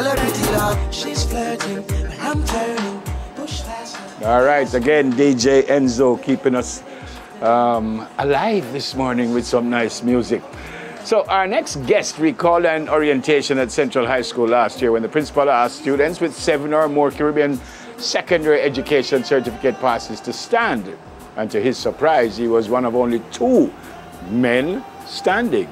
celebrity love. She's flirting, but I'm turning. Push faster. All right, again, DJ Enzo keeping us alive this morning with some nice music. So our next guest recalled an orientation at Central High School last year when the principal asked students with 7 or more Caribbean secondary education certificate passes to stand. And to his surprise, he was one of only 2 men standing.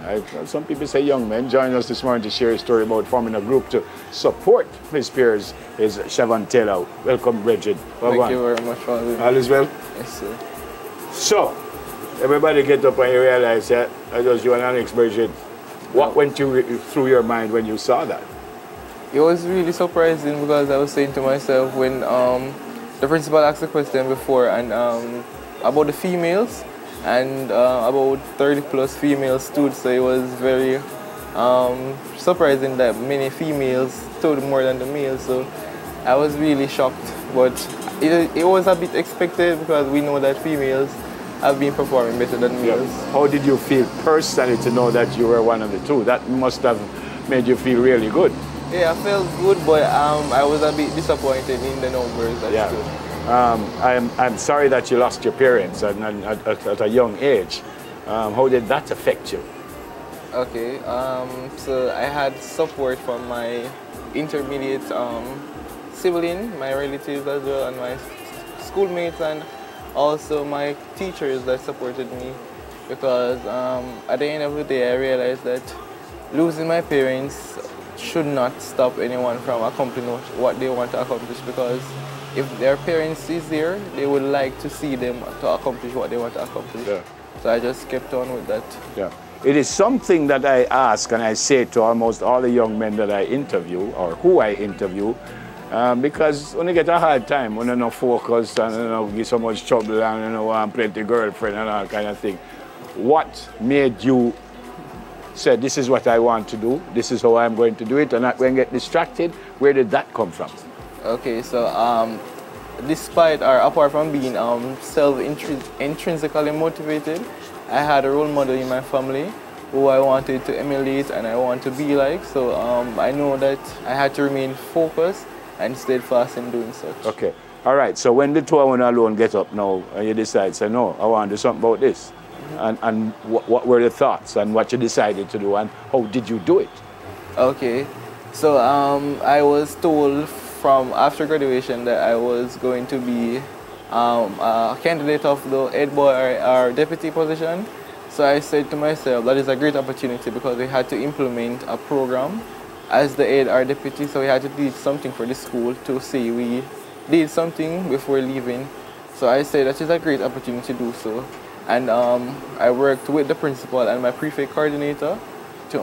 Some people say young men. Joining us this morning to share a story about forming a group to support his peers is Chevon Taylor. Welcome, Bridget. Thank you very much for having me. All is well? Yes, sir. So, everybody get up and you realize that I just you and Alex Bridget. What went through your mind when you saw that? It was really surprising because I was saying to myself when the principal asked the question before and about the females and about 30 plus female students, so it was very surprising that many females stood more than the males, so I was really shocked, but it was a bit expected because we know that females have been performing better than males. Yeah. How did you feel personally to know that you were one of the 2? That must have made you feel really good. Yeah, I felt good, but I was a bit disappointed in the numbers. That's true. I'm sorry that you lost your parents at a young age. How did that affect you? Okay, so I had support from my intermediate sibling, my relatives as well, and my schoolmates, and also my teachers that supported me, because at the end of the day I realized that losing my parents should not stop anyone from accomplishing what they want to accomplish, because if their parents is there, they would like to see them to accomplish what they want to accomplish. Yeah. So I just kept on with that. Yeah. It is something that I ask and I say to almost all the young men that I interview or who I interview, because when you get a hard time, when you're not focused and you know, get so much trouble and you know, want plenty girlfriend and all kind of thing, what made you say, this is what I want to do, this is how I'm going to do it, and not going to get distracted? Where did that come from? Okay, so despite or apart from being intrinsically motivated, I had a role model in my family who I wanted to emulate and I want to be like, so I know that I had to remain focused and steadfast in doing such. Okay. All right. So when the 2 of you alone get up now and you decide, say, no, I want to do something about this. And what were the thoughts and what you decided to do and how did you do it? Okay. So I was told from after graduation that I was going to be a candidate of the head boy or deputy position. So I said to myself, that is a great opportunity because we had to implement a program as the head or deputy, so we had to do something for the school to say we did something before leaving. So I said that is a great opportunity to do so. And I worked with the principal and my prefect coordinator to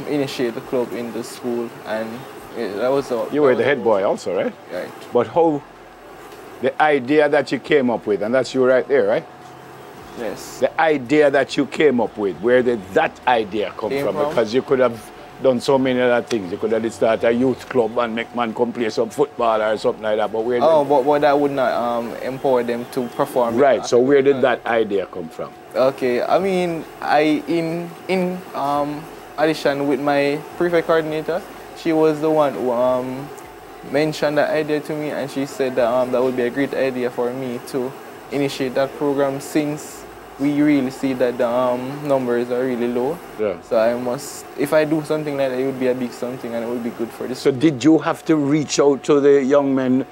initiate the club in the school, and that was all. You were the head boy also, right? Right. But how, the idea that you came up with, and that's you right there, right? Yes. The idea that you came up with, where did that idea come from? Because you could have done so many other things. You could have started a youth club and make man come play some football or something like that. But where but that would not empower them to perform. Right. So where did that idea come from? Okay. I mean, in addition with my prefect coordinator, she was the one who mentioned that idea to me, and she said that that would be a great idea for me to initiate that program since we really see that the numbers are really low. Yeah. So I must, if I do something like that, it would be a big something and it would be good for this. So did you have to reach out to the young men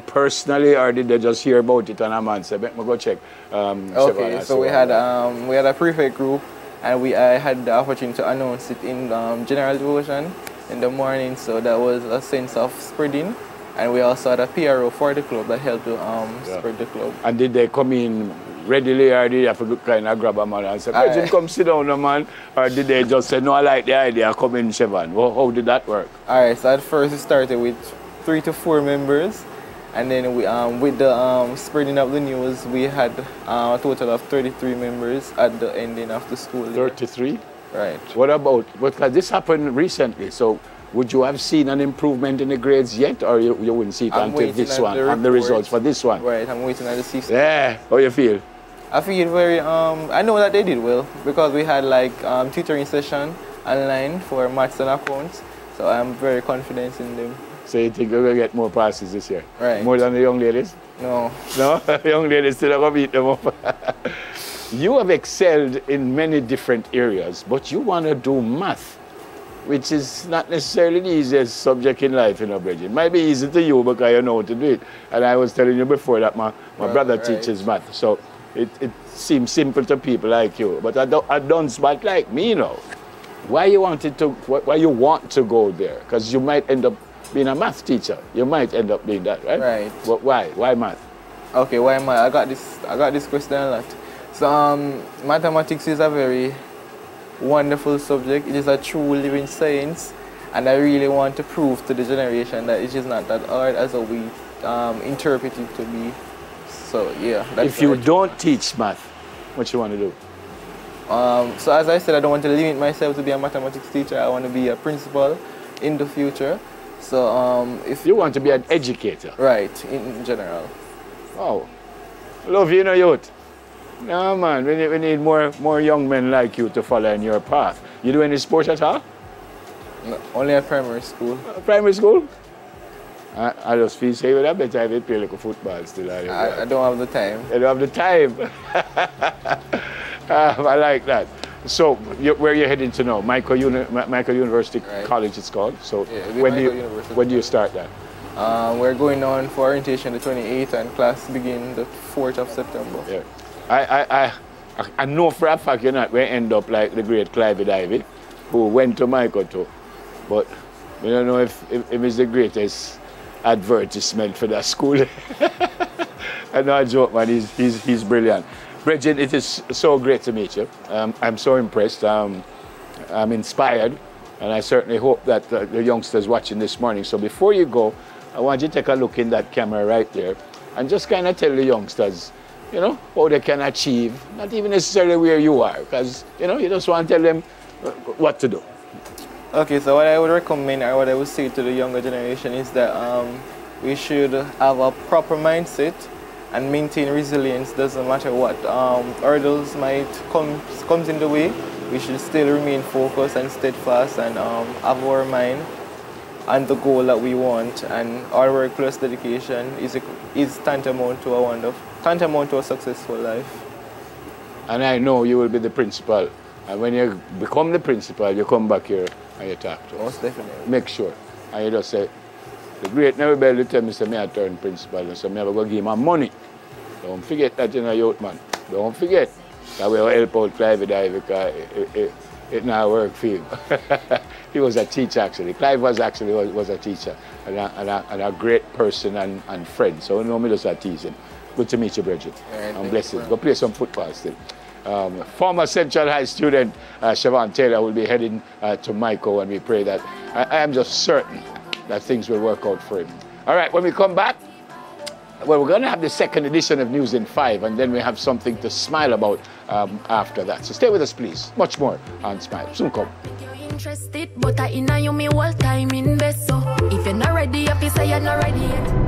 personally, or did they just hear about it and a man said, let me go check? Okay, so we had a prefect group, and I had the opportunity to announce it in general devotion in the morning, so that was a sense of spreading. And we also had a PRO for the club that helped to spread the club. And did they come in readily, or did you have to kind of grab a man and say, come sit down, man? Or did they just say, no, I like the idea, come in, Chevon? How did that work? All right, so at first we started with 3 to 4 members. And then we, with the spreading of the news, we had a total of 33 members at the ending of the school year. 33? Right. What about, because this happened recently, so would you have seen an improvement in the grades yet, or you wouldn't see it until this one, and the results for this one? Right, I'm waiting at the system. Yeah, how you feel? I feel very, I know that they did well, because we had like tutoring session online for maths and accounts. So I'm very confident in them. So you think you're going to get more passes this year? Right. More than the young ladies? No. No? The young ladies still are going to beat them up. You have excelled in many different areas, but you want to do math, which is not necessarily the easiest subject in life, you know, Bridget. It might be easy to you because you know how to do it. And I was telling you before that my brother teaches math, so it seems simple to people like you. But I don't smart like me, you know. Why you want to go there? Because you might end up being a math teacher. You might end up being that, right? Right. But why? Why math? Okay, why math? I got this question a lot. So mathematics is a very wonderful subject. It is a true living science, and I really want to prove to the generation that it is not that hard as we interpret it to be. So yeah. If you don't teach math, what you want to do? So as I said, I don't want to limit myself to be a mathematics teacher. I want to be a principal in the future. So if you want to be an educator, right, in general. Oh, love you, know, youth. No man, we need more young men like you to follow in your path. You do any sports at all? No, only at primary school. Primary school? I just feel say with a better if you play like a football still. I don't have the time. You don't have the time. I like that. So, where are you heading to now? Michael University College, it's called. So, yeah, when do you start that? We're going on for orientation the 28th, and class begin the 4th of September. Yeah. I know for a fact you're not going to end up like the great Clive Ivy, who went to Michael too. But we don't know if it's the greatest advertisement for that school. I know a joke, man. He's brilliant. Bridget, it is so great to meet you. I'm so impressed. I'm inspired, and I certainly hope that the youngsters watching this morning. So before you go, I want you to take a look in that camera right there and just kind of tell the youngsters, you know, how they can achieve, not even necessarily where you are, because, you know, you just want to tell them what to do. Okay, so what I would recommend, or what I would say to the younger generation is that we should have a proper mindset and maintain resilience. Doesn't matter what hurdles might comes in the way, we should still remain focused and steadfast and have our mind on the goal that we want, and our work plus dedication is tantamount to a successful life. And I know you will be the principal, and when you become the principal, you come back here and you talk to us. Most definitely. Make sure. And you just say, the great never Bell tell me, say, me I turn principal, and so me have to go give him money. Don't forget that, you know, youth man. Don't forget. That will help out Clive Ivy because it now work for him. He was a teacher, actually. Clive was a teacher and a great person and friend. So no me just a teasing. Good to meet you, Bridget. I'm blessed. Go play some football still. Former Central High student Chevon Taylor will be heading to Michael, and we pray that I am just certain that things will work out for him. All right, when we come back, well, we're going to have the second edition of News in 5, and then we have something to smile about after that. So stay with us, please. Much more on Smile. Soon come. Interested, but I in you me whole time invest. So if you're not ready, if you say you're not ready yet.